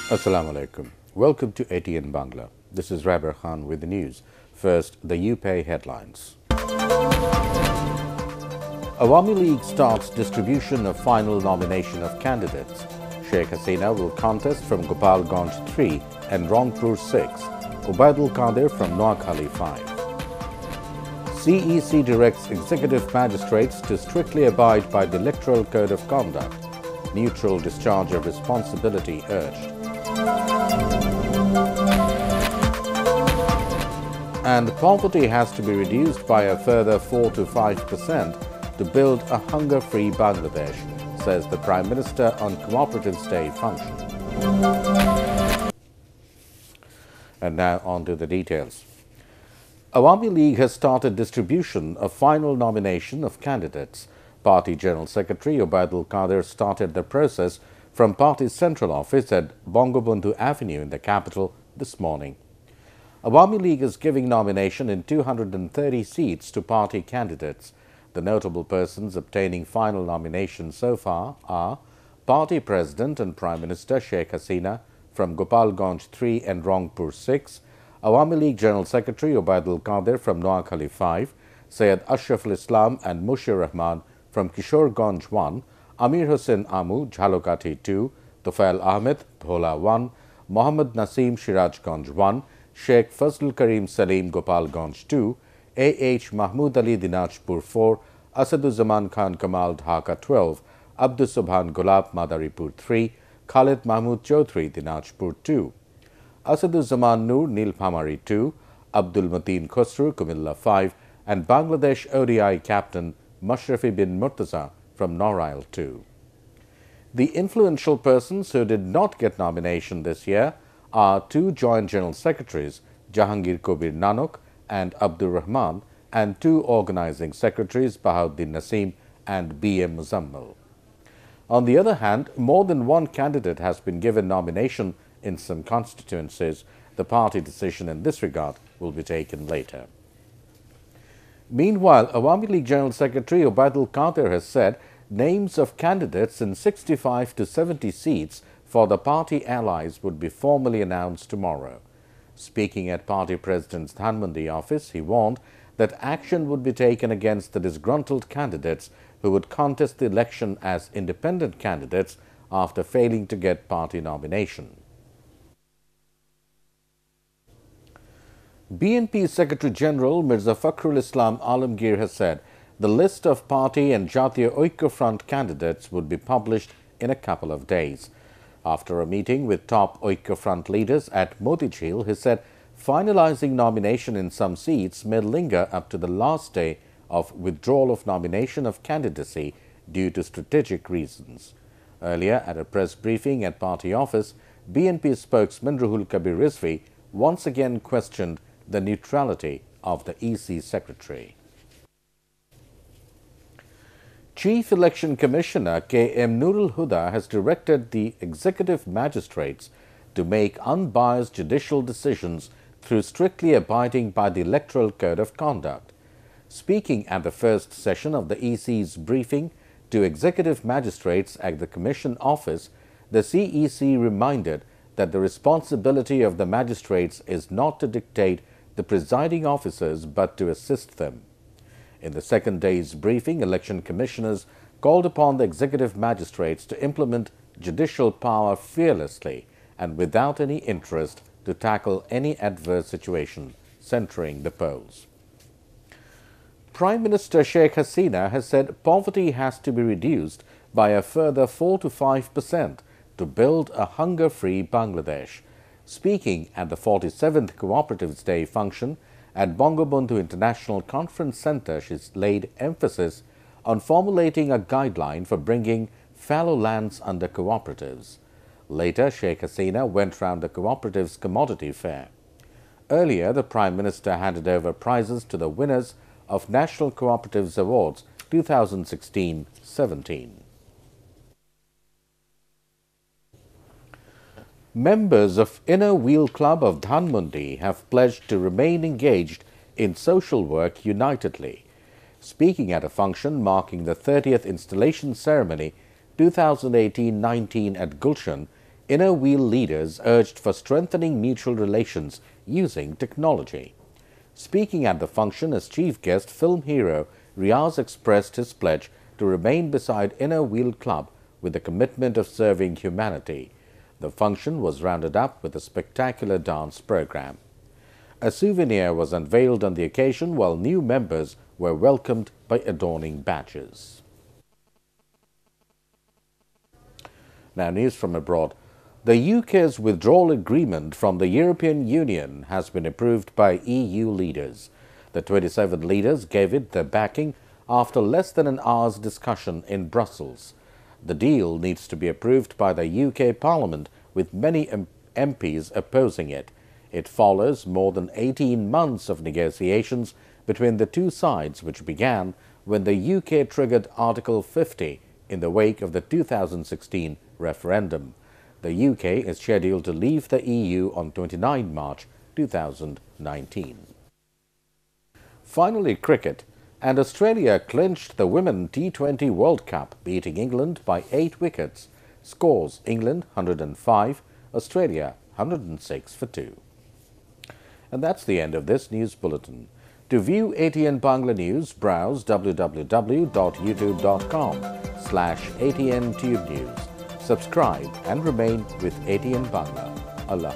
Assalamu alaikum. Welcome to ATN Bangla. This is Rahabar with the news. First, the UPay headlines. Awami League starts distribution of final nomination of candidates. Sheikh Hasina will contest from Gopalganj 3 and Rangpur 6. Ubaidul Qadir from Noakhali 5. CEC directs executive magistrates to strictly abide by the Electoral Code of Conduct. Neutral discharge of responsibility urged. And poverty has to be reduced by a further 4 to 5% to build a hunger-free Bangladesh, says the Prime Minister on Cooperatives Day function. And now on to the details. Awami League has started distribution of final nomination of candidates. Party General Secretary Ubaidul Qadir started the process from party's central office at Bangabandhu Avenue in the capital this morning. Awami League is giving nomination in 230 seats to party candidates. The notable persons obtaining final nomination so far are Party President and Prime Minister Sheikh Hasina from Gopalganj 3 and Rangpur 6, Awami League General Secretary Ubaidul Qadir from Noakhali 5, Syed Ashraful Islam and Mushir Rahman from Kishoreganj 1, Amir Hussain Amu, Jhalokati 2, Tufail Ahmed, Bhola 1, Mohammad Naseem Shirajganj 1, Sheikh Fazlul Karim Salim Gopalganj 2, A.H. Mahmood Ali Dinajpur 4, Asaduzzaman Khan Kamal Dhaka 12, Abdus Subhan Gulab Madaripur 3, Khalid Mahmood Chaudhry Dinajpur 2, Asaduzzaman Noor Nilphamari 2, Abdul Mateen Khosru Kumilla 5, and Bangladesh ODI captain Mashrafi bin Murtaza from Norail 2. The influential persons who did not get nomination this year are two Joint General Secretaries, Jahangir Kobir Nanok and Abdur Rahman, and two Organizing Secretaries, Bahauddin Naseem and B.M. Muzammil. On the other hand, more than one candidate has been given nomination in some constituencies. The party decision in this regard will be taken later. Meanwhile, Awami League General Secretary Ubaidul Qadir has said names of candidates in 65 to 70 seats for the party allies would be formally announced tomorrow. Speaking at party president's Dhanmondi office, he warned that action would be taken against the disgruntled candidates who would contest the election as independent candidates after failing to get party nomination. BNP Secretary General Mirza Fakhrul Islam Alamgir has said the list of party and Jatiya Oikya Front candidates would be published in a couple of days. After a meeting with top Oikya Front leaders at Motijheel, he said finalizing nomination in some seats may linger up to the last day of withdrawal of nomination of candidacy due to strategic reasons. Earlier, at a press briefing at party office, BNP spokesman Ruhul Kabir Rizvi once again questioned the neutrality of the EC Secretary. Chief Election Commissioner K.M. Nurul Huda has directed the executive magistrates to make unbiased judicial decisions through strictly abiding by the Electoral Code of Conduct. Speaking at the first session of the EC's briefing to executive magistrates at the Commission office, the CEC reminded that the responsibility of the magistrates is not to dictate the presiding officers but to assist them. In the second day's briefing, election commissioners called upon the executive magistrates to implement judicial power fearlessly and without any interest to tackle any adverse situation centering the polls. Prime Minister Sheikh Hasina has said poverty has to be reduced by a further 4 to 5% to build a hunger-free Bangladesh. Speaking at the 47th Cooperatives Day function at Bangabandhu International Conference Centre, she laid emphasis on formulating a guideline for bringing fallow lands under cooperatives. Later, Sheikh Hasina went round the cooperatives commodity fair. Earlier, the Prime Minister handed over prizes to the winners of National Cooperatives Awards 2016-17. Members of Inner Wheel Club of Dhanmondi have pledged to remain engaged in social work unitedly. Speaking at a function marking the 30th installation ceremony 2018-19 at Gulshan, Inner Wheel leaders urged for strengthening mutual relations using technology. Speaking at the function as chief guest, film hero Riaz expressed his pledge to remain beside Inner Wheel Club with the commitment of serving humanity. The function was rounded up with a spectacular dance program. A souvenir was unveiled on the occasion, while new members were welcomed by adorning badges. Now, news from abroad. The UK's withdrawal agreement from the European Union has been approved by EU leaders. The 27 leaders gave it their backing after less than an hour's discussion in Brussels. The deal needs to be approved by the UK Parliament, with many MPs opposing it. It follows more than 18 months of negotiations between the two sides, which began when the UK triggered Article 50 in the wake of the 2016 referendum. The UK is scheduled to leave the EU on 29 March 2019. Finally, cricket. And Australia clinched the Women T20 World Cup, beating England by 8 wickets. Scores: England 105, Australia 106 for 2. And that's the end of this news bulletin. To view ATN Bangla News, browse www.youtube.com/ATN Tube News. Subscribe and remain with ATN Bangla. Allah.